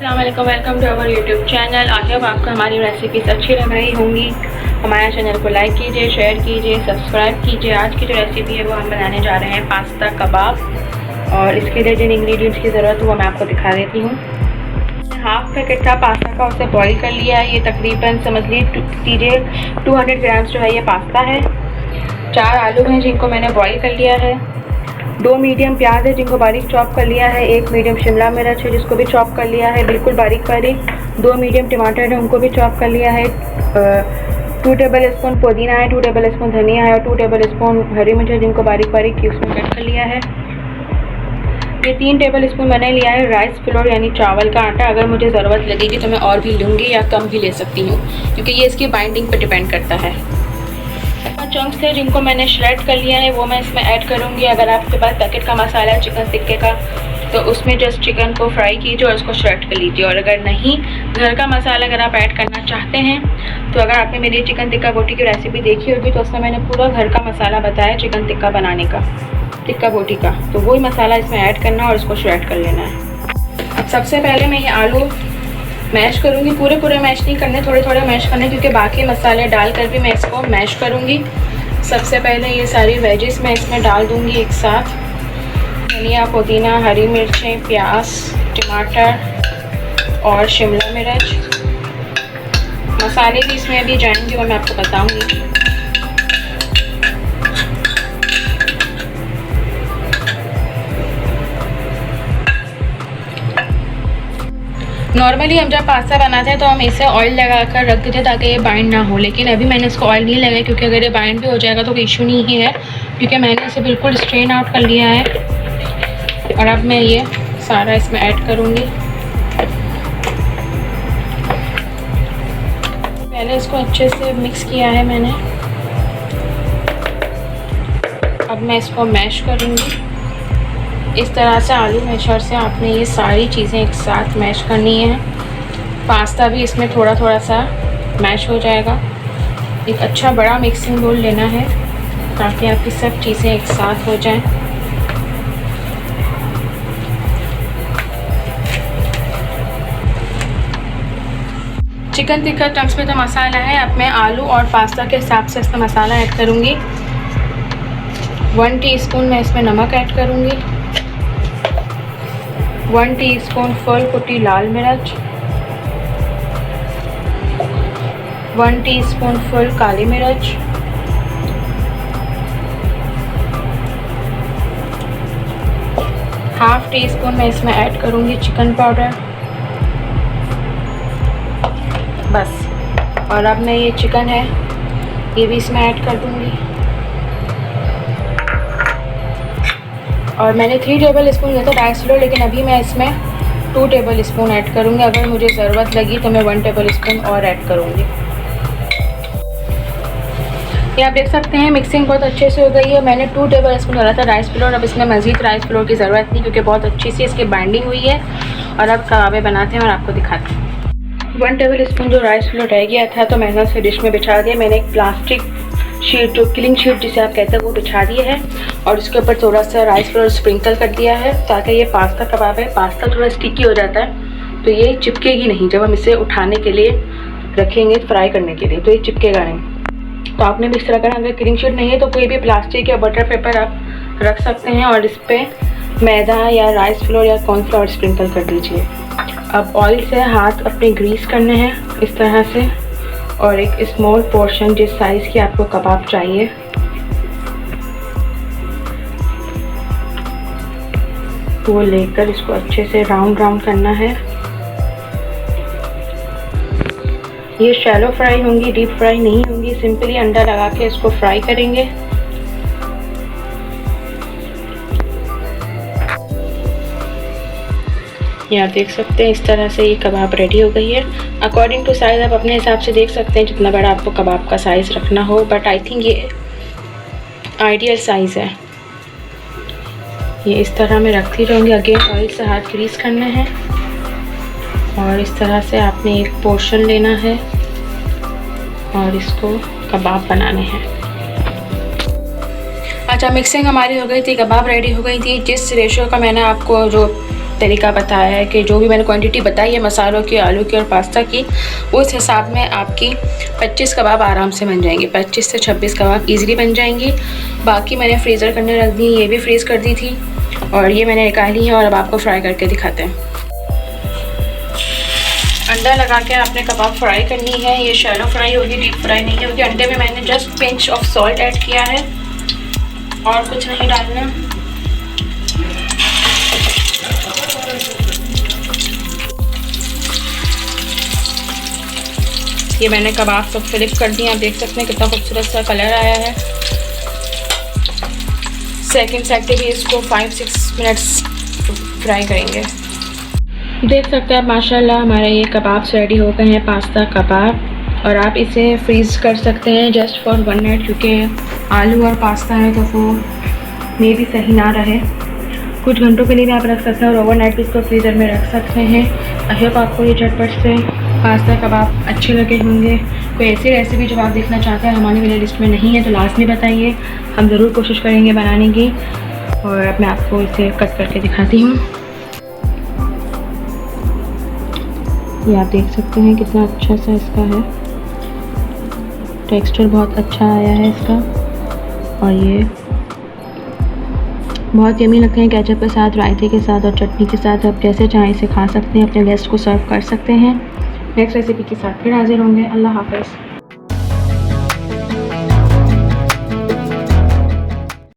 अस्सलामुअलैकुम, welcome to our YouTube channel. I hope आपको हमारी रेसिपीज अच्छी लग रही होंगी। हमारे चैनल को लाइक कीजिए, शेयर कीजिए, सब्सक्राइब कीजिए। आज की जो रेसिपी है वो हम बनाने जा रहे हैं पास्ता कबाब, और इसके लिए जिन इंग्रेडिएंट्स की ज़रूरत है वो मैं आपको दिखा देती हूँ। हाफ पैकेट था पास्ता का, उसे बॉईल कर लिया है। ये तकरीबन समझ लीजिए 200 ग्राम्स जो है ये पास्ता है। 4 आलू हैं जिनको मैंने बॉईल कर लिया है। 2 मीडियम प्याज है जिनको बारीक चॉप कर लिया है। 1 मीडियम शिमला मिर्च है जिसको भी चॉप कर लिया है बिल्कुल बारीक बारीक। 2 मीडियम टमाटर है उनको भी चॉप कर लिया है। 2 टेबल स्पून पुदीना है, 2 टेबल स्पून धनिया है और 2 टेबल स्पून हरी मिर्च है जिनको बारीक बारीक क्यूब्स में कट कर लिया है। ये 3 टेबल स्पून मैंने लिया है राइस फ्लोर यानी चावल का आटा। अगर मुझे ज़रूरत लगेगी तो मैं और भी लूँगी या कम भी ले सकती हूँ, क्योंकि ये इसकी बाइंडिंग पर डिपेंड करता है। चंक्स थे जिनको मैंने श्रेड कर लिया है वो मैं इसमें ऐड करूँगी। अगर आपके पास पैकेट का मसाला है चिकन टिक्के का तो उसमें जस्ट चिकन को फ्राई कीजिए और उसको श्रेड कर लीजिए। और अगर नहीं, घर का मसाला अगर आप ऐड करना चाहते हैं तो अगर आपने मेरी चिकन टिक्का बोटी की रेसिपी देखी होगी तो उसमें मैंने पूरा घर का मसाला बताया चिकन टिक्का बनाने का, टिक्का बोटी का, तो वही मसाला इसमें ऐड करना और उसको श्रेड कर लेना है। अब सबसे पहले मैं ये आलू मैश करूँगी। पूरे मैश नहीं करने, थोड़े थोड़े मैश करने, क्योंकि बाकी मसाले डालकर भी मैं इसको मैश करूँगी। सबसे पहले ये सारी वेजिस मैं इसमें डाल दूँगी एक साथ। धनिया, पुदीना, हरी मिर्चें, प्याज, टमाटर और शिमला मिर्च। मसाले भी इसमें अभी जाएंगे वो मैं आपको बताऊँगी। नॉर्मली हम जब पास्ता बनाते हैं तो हम इसे ऑयल लगा कर रख देते हैं ताकि ये बाइंड ना हो, लेकिन अभी मैंने इसको ऑयल नहीं लगाया क्योंकि अगर ये बाइंड भी हो जाएगा तो कोई इशू नहीं ही है, क्योंकि मैंने इसे बिल्कुल स्ट्रेन आउट कर लिया है। और अब मैं ये सारा इसमें ऐड करूँगी। पहले इसको अच्छे से मिक्स किया है मैंने। अब मैं इसको मैश करूँगी। इस तरह से आलू मैशर से आपने ये सारी चीज़ें एक साथ मैश करनी है। पास्ता भी इसमें थोड़ा थोड़ा सा मैश हो जाएगा। एक अच्छा बड़ा मिक्सिंग बोल लेना है ताकि आपकी सब चीज़ें एक साथ हो जाएं। चिकन टिक्का चंक्स में तो मसाला है, अब मैं आलू और पास्ता के हिसाब से इसमें मसाला ऐड करूँगी। 1 टीस्पून मैं इसमें नमक ऐड करूँगी। 1 टीस्पून फुल कुटी लाल मिर्च, 1 टीस्पून फुल काली मिर्च, 1/2 टीस्पून मैं इसमें ऐड करूँगी चिकन पाउडर, बस। और अब मैं ये चिकन है ये भी इसमें ऐड कर दूँगी। और मैंने 3 टेबल स्पून लिया था राइस फ्लोर, लेकिन अभी मैं इसमें 2 टेबल स्पून ऐड करूँगी। अगर मुझे ज़रूरत लगी तो मैं 1 टेबल स्पून और ऐड करूँगी। ये आप देख सकते हैं मिक्सिंग बहुत अच्छे से हो गई है। मैंने 2 टेबल स्पून डाला था राइस फ्लोर, अब इसमें मज़ीद राइस फ्लोर की ज़रूरत नहीं क्योंकि बहुत अच्छी सी इसकी बाइंडिंग हुई है। और अब कबाबे बनाते हैं और आपको दिखाते हैं। 1 टेबल स्पून जो राइस फ्लोर रह गया था तो मैंने उसे डिश में बिछा दिया। मैंने एक प्लास्टिक शीट, जो क्लिंग शीट जिसे आप कहते हैं, वो बिछा दी है और उसके ऊपर थोड़ा सा राइस फ्लोर स्प्रिंकल कर दिया है ताकि ये पास्ता कबाब है, पास्ता थोड़ा स्टिकी हो जाता है तो ये चिपकेगी नहीं। जब हम इसे उठाने के लिए रखेंगे फ्राई करने के लिए तो ये चिपकेगा नहीं। तो आपने भी इस तरह करना। अगर क्लिंग शीट नहीं है तो कोई भी प्लास्टिक या बटर पेपर आप रख सकते हैं और इस पर मैदा या राइस फ्लोर या कॉर्नफ्लोर स्प्रिंकल कर दीजिए। अब ऑयल से हाथ अपने ग्रीस करने हैं इस तरह से, और एक स्मॉल पोर्शन जिस साइज़ की आपको कबाब चाहिए वो लेकर इसको अच्छे से राउंड करना है। ये शैलो फ्राई होंगी, डीप फ्राई नहीं होंगी। सिंपली अंडा लगा के इसको फ्राई करेंगे। ये आप देख सकते हैं इस तरह से ये कबाब रेडी हो गई है। अकॉर्डिंग टू साइज़ आप अपने हिसाब से देख सकते हैं जितना बड़ा आपको कबाब का साइज़ रखना हो, बट आई थिंक ये आइडियल साइज़ है। ये इस तरह मैं रखती रहूँगी। अगेन ऑयल से हाथ ग्रीस करना है और इस तरह से आपने एक पोर्शन लेना है और इसको कबाब बनाने हैं। अच्छा, मिक्सिंग हमारी हो गई थी, कबाब रेडी हो गई थी। जिस रेशो का मैंने आपको जो तरीका बताया है कि जो भी मैंने क्वांटिटी बताई है मसालों की, आलू की और पास्ता की, उस हिसाब में आपकी 25 कबाब आराम से बन जाएंगे। 25 से 26 कबाब ईज़िली बन जाएंगी। बाकी मैंने फ्रीज़र करने रख दी, ये भी फ्रीज़ कर दी थी और ये मैंने निकाली है और अब आपको फ्राई करके दिखाते हैं। अंडा लगा के आपने कबाब फ्राई करनी है। ये शैलो फ्राई होगी, डीप फ्राई नहीं होगी। अंडे में मैंने just pinch of salt add किया है और कुछ नहीं डालना। ये मैंने कबाब सब फ्लिप कर दिया, आप देख सकते हैं कितना खूबसूरत सा कलर आया है। सेकंड साइड पे भी इसको 5-6 मिनट्स फ्राई करेंगे। देख सकते हैं आप माशाल्लाह हमारे ये कबाब रेडी हो गए हैं, पास्ता कबाब। और आप इसे फ्रीज़ कर सकते हैं जस्ट फॉर 1 नाइट, क्योंकि आलू और पास्ता है तो वो मे भी सही ना रहे। कुछ घंटों के लिए भी आप रख सकते हैं और ओवरनाइट भी इसको फ्रीज़र में रख सकते हैं। आई होप आपको ये झटपट से पास्ता कबाब अच्छे लगे होंगे। कोई ऐसी रेसिपी जो आप देखना चाहते हैं हमारी मेरी लिस्ट में नहीं है तो लास्ट में बताइए, हम ज़रूर कोशिश करेंगे बनाने की। और अब मैं आपको इसे कट करके दिखाती हूँ। ये आप देख सकते हैं कितना अच्छा सा इसका है, टेक्सचर बहुत अच्छा आया है इसका। और ये बहुत यमी लगते हैं केचप के साथ, रायते के साथ और चटनी के साथ। आप जैसे चाहें इसे खा सकते हैं, अपने गेस्ट को सर्व कर सकते हैं। नेक्स्ट रेसिपी के साथ फिर हाजिर होंगे। अल्लाह हाफ़िज़।